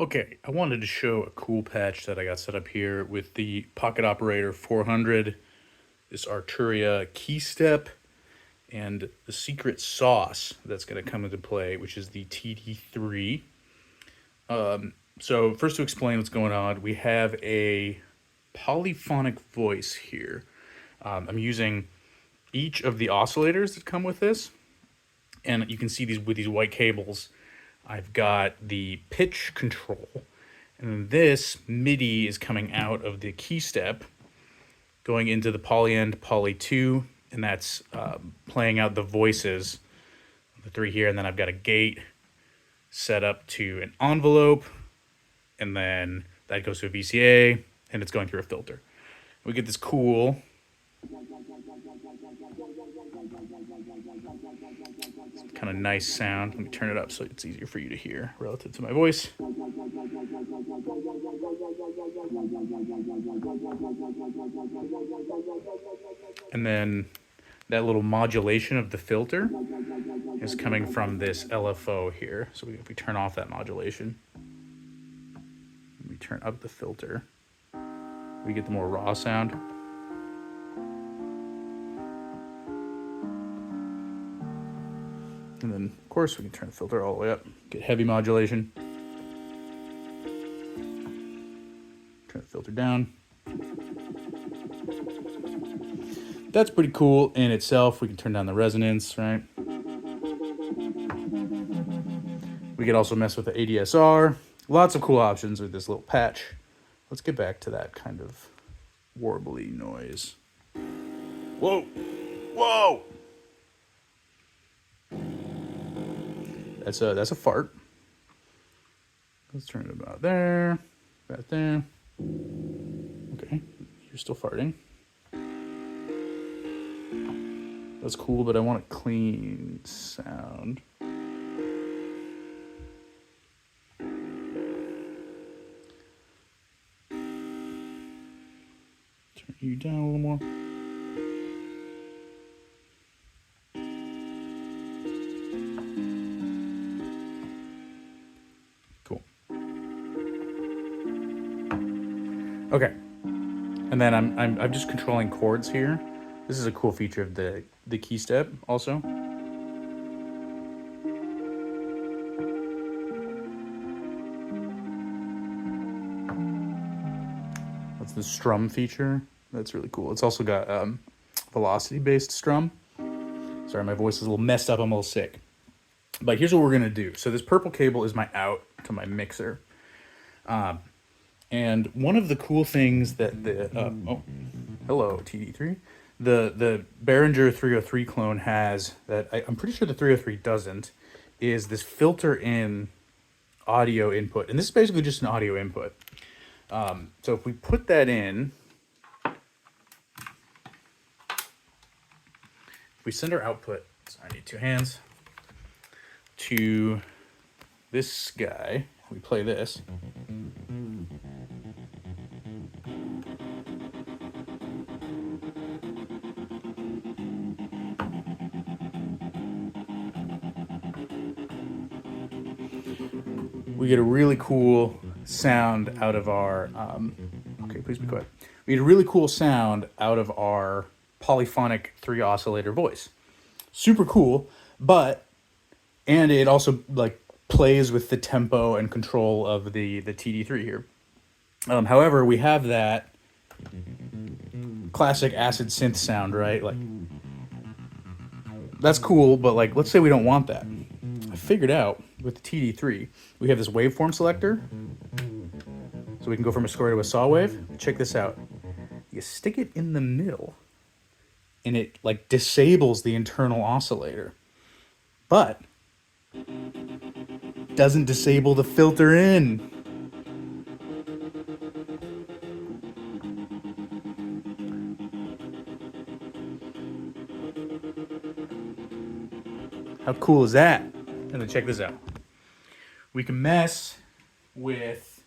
Okay, I wanted to show a cool patch that I got set up here with the Pocket Operator 400, this Arturia keystep, and the secret sauce that's going to come into play, which is the td-3. So first to explain what's going on, we have a polyphonic voice here. I'm using each of the oscillators that come with this, and you can see these with these white cables. I've got the pitch control, and this MIDI is coming out of the keystep, going into the poly end, poly 2, and that's playing out the voices, the 3 here, and then I've got a gate set up to an envelope, and then that goes to a VCA, and it's going through a filter. We get this cool kind of nice sound. Let me turn it up so it's easier for you to hear relative to my voice. And then that little modulation of the filter is coming from this LFO here. So if we turn off that modulation, we turn up the filter, we get the more raw sound. And then, of course, we can turn the filter all the way up, get heavy modulation. Turn the filter down. That's pretty cool in itself. We can turn down the resonance, right? We could also mess with the ADSR. Lots of cool options with this little patch. Let's get back to that kind of warbly noise. Whoa! Whoa! That's a fart. Let's turn it about there, right there. Okay, you're still farting. That's cool, but I want a clean sound. Turn you down a little more. Cool. Okay, and then I'm just controlling chords here. This is a cool feature of the keystep also. That's the strum feature. That's really cool. It's also got velocity-based strum. Sorry, my voice is a little messed up. I'm a little sick. But here's what we're gonna do. So this purple cable is my out to my mixer. And one of the cool things that the hello td-3, the Behringer 303 clone has that I'm pretty sure the 303 doesn't, is this filter in audio input, and this is basically just an audio input. So if we put that in, if we send our output, so I need 2 hands, to this guy, we play this. We get a really cool sound out of our, okay, please be quiet. We get a really cool sound out of our polyphonic 3 oscillator voice. Super cool, and it also like plays with the tempo and control of the td-3 here. However, we have that classic acid synth sound, right? Like, that's cool, but like, let's say we don't want that. I figured out with the td-3, we have this waveform selector. So we can go from a square to a saw wave. Check this out. You stick it in the middle, and it like disables the internal oscillator, but doesn't disable the filter in. How cool is that? And then check this out. We can mess with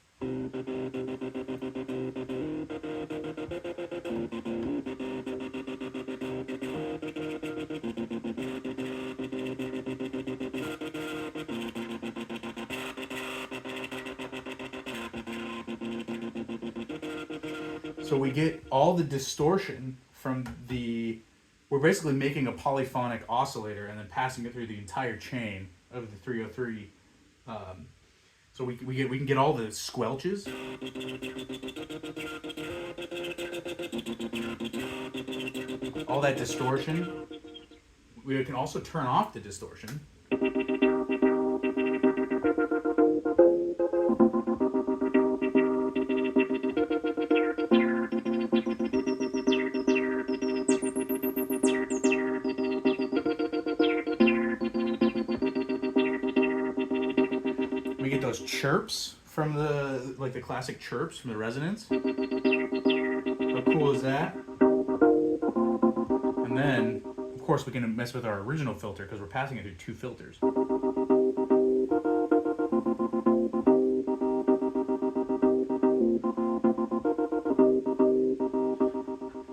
So we get all the distortion from we're basically making a polyphonic oscillator and then passing it through the entire chain of the 303. So we can get all the squelches. All that distortion. We can also turn off the distortion. We get those chirps from the classic chirps from the resonance. How cool is that? And then, of course, we can mess with our original filter because we're passing it through 2 filters. And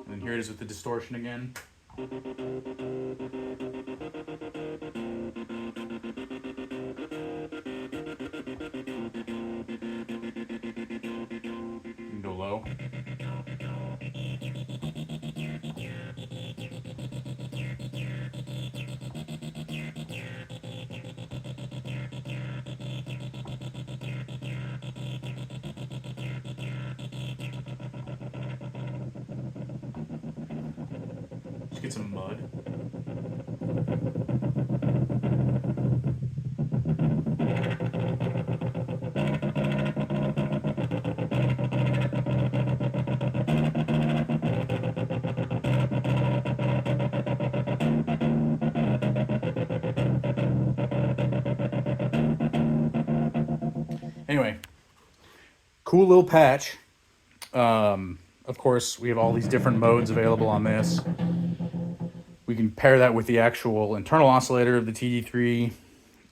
then here it is with the distortion again. You can go low. Let's get some mud. Anyway, cool little patch. Of course, we have all these different modes available on this. We can pair that with the actual internal oscillator of the td-3.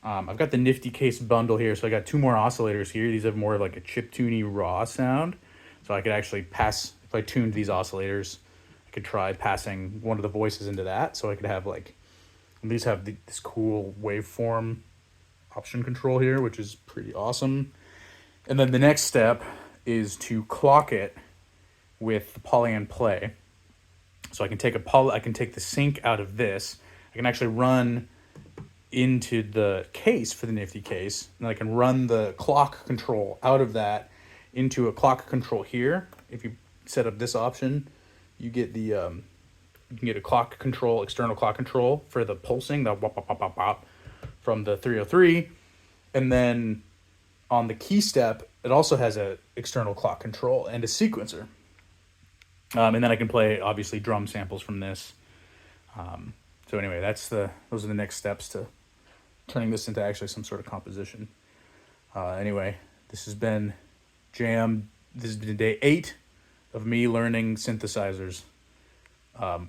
I've got the nifty case bundle here, so I got 2 more oscillators here. These have more of like a chiptune-y raw sound. So I could actually pass, if I tuned these oscillators, I could try passing one of the voices into that. So I could have like, these have this cool waveform option control here, which is pretty awesome. And then the next step is to clock it with the poly and play. So I can take the sync out of this. I can actually run into the case for the nifty case, and I can run the clock control out of that into a clock control here. If you set up this option, you get the you can get a clock control, external clock control for the pulsing, the wop, wop, wop, wop, wop, from the 303, and then on the keystep, it also has a external clock control and a sequencer. And then I can play, obviously, drum samples from this. So anyway, those are the next steps to turning this into actually some sort of composition. Anyway, this has been Jam. This has been day 8 of me learning synthesizers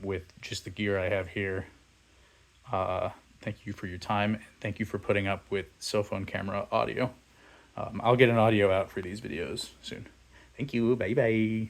with just the gear I have here. Thank you for your time. And thank you for putting up with cell phone camera audio. I'll get an audio out for these videos soon. Thank you. Bye-bye.